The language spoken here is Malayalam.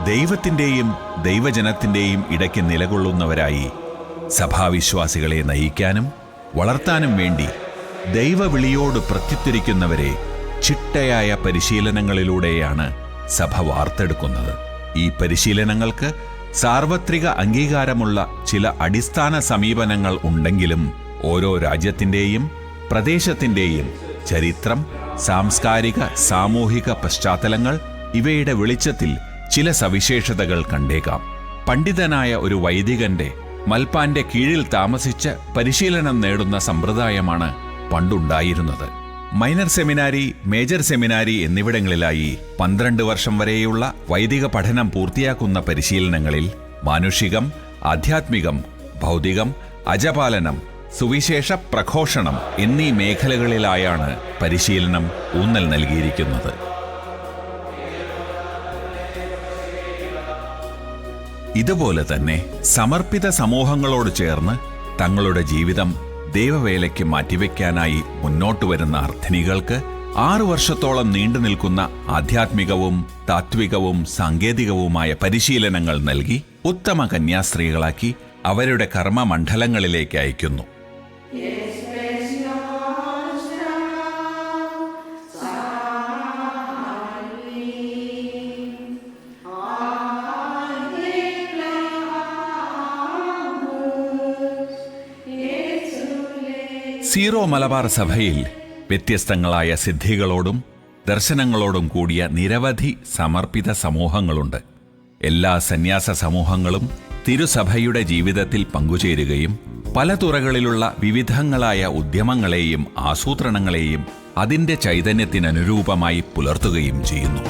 ദൈവത്തിൻ്റെയും ദൈവജനത്തിൻ്റെയും ഇടയ്ക്ക് നിലകൊള്ളുന്നവരായി സഭാവിശ്വാസികളെ നയിക്കാനും വളർത്താനും വേണ്ടി ദൈവവിളിയോട് പ്രത്യുത്തരിക്കുന്നവരെ ചിട്ടയായ പരിശീലനങ്ങളിലൂടെയാണ് സഭ വാർത്തെടുക്കുന്നത്. ഈ പരിശീലനങ്ങൾക്ക് സാർവത്രിക അംഗീകാരമുള്ള ചില അടിസ്ഥാന സമീപനങ്ങൾ ഉണ്ടെങ്കിലും ഓരോ രാജ്യത്തിൻ്റെയും പ്രദേശത്തിൻ്റെയും ചരിത്രം, സാംസ്കാരിക, സാമൂഹിക പശ്ചാത്തലങ്ങൾ ഇവയുടെ വെളിച്ചത്തിൽ ചില സവിശേഷതകൾ കണ്ടേക്കാം. പണ്ഡിതനായ ഒരു വൈദികന്റെ മൽപ്പാന്റെ കീഴിൽ താമസിച്ച് പരിശീലനം നേടുന്ന സമ്പ്രദായമാണ് പണ്ടുണ്ടായിരുന്നത്. മൈനർ സെമിനാരി, മേജർ സെമിനാരി എന്നിവിടങ്ങളിലായി 12 വർഷം വരെയുള്ള വൈദിക പഠനം പൂർത്തിയാക്കുന്ന പരിശീലനങ്ങളിൽ മാനുഷികം, ആധ്യാത്മികം, ഭൗതികം, അജപാലനം, സുവിശേഷ പ്രഘോഷണം എന്നീ മേഖലകളിലായാണ് പരിശീലനം ഊന്നൽ നൽകിയിരിക്കുന്നത്. ഇതുപോലെ തന്നെ സമർപ്പിത സമൂഹങ്ങളോട് ചേർന്ന് തങ്ങളുടെ ജീവിതം ദൈവവേലയ്ക്ക് മാറ്റിവെക്കാനായി മുന്നോട്ടു വരുന്ന അർത്ഥിനികൾക്ക് 6 വർഷത്തോളം നീണ്ടു നിൽക്കുന്ന ആധ്യാത്മികവും താത്വികവും സാങ്കേതികവുമായ പരിശീലനങ്ങൾ നൽകി ഉത്തമ കന്യാസ്ത്രീകളാക്കി അവരുടെ കർമ്മമണ്ഡലങ്ങളിലേക്ക് അയക്കുന്നു. സീറോ മലബാർ സഭയിൽ വ്യത്യസ്തങ്ങളായ സിദ്ധികളോടും ദർശനങ്ങളോടും കൂടിയ നിരവധി സമർപ്പിത സമൂഹങ്ങളുണ്ട്. എല്ലാ സന്യാസ സമൂഹങ്ങളും തിരുസഭയുടെ ജീവിതത്തിൽ പങ്കുചേരുകയും പല തുറകളിലുള്ള വിവിധങ്ങളായ ഉദ്യമങ്ങളെയും ആസൂത്രണങ്ങളെയും അതിൻ്റെ ചൈതന്യത്തിനനുരൂപമായി പുലർത്തുകയും ചെയ്യുന്നു.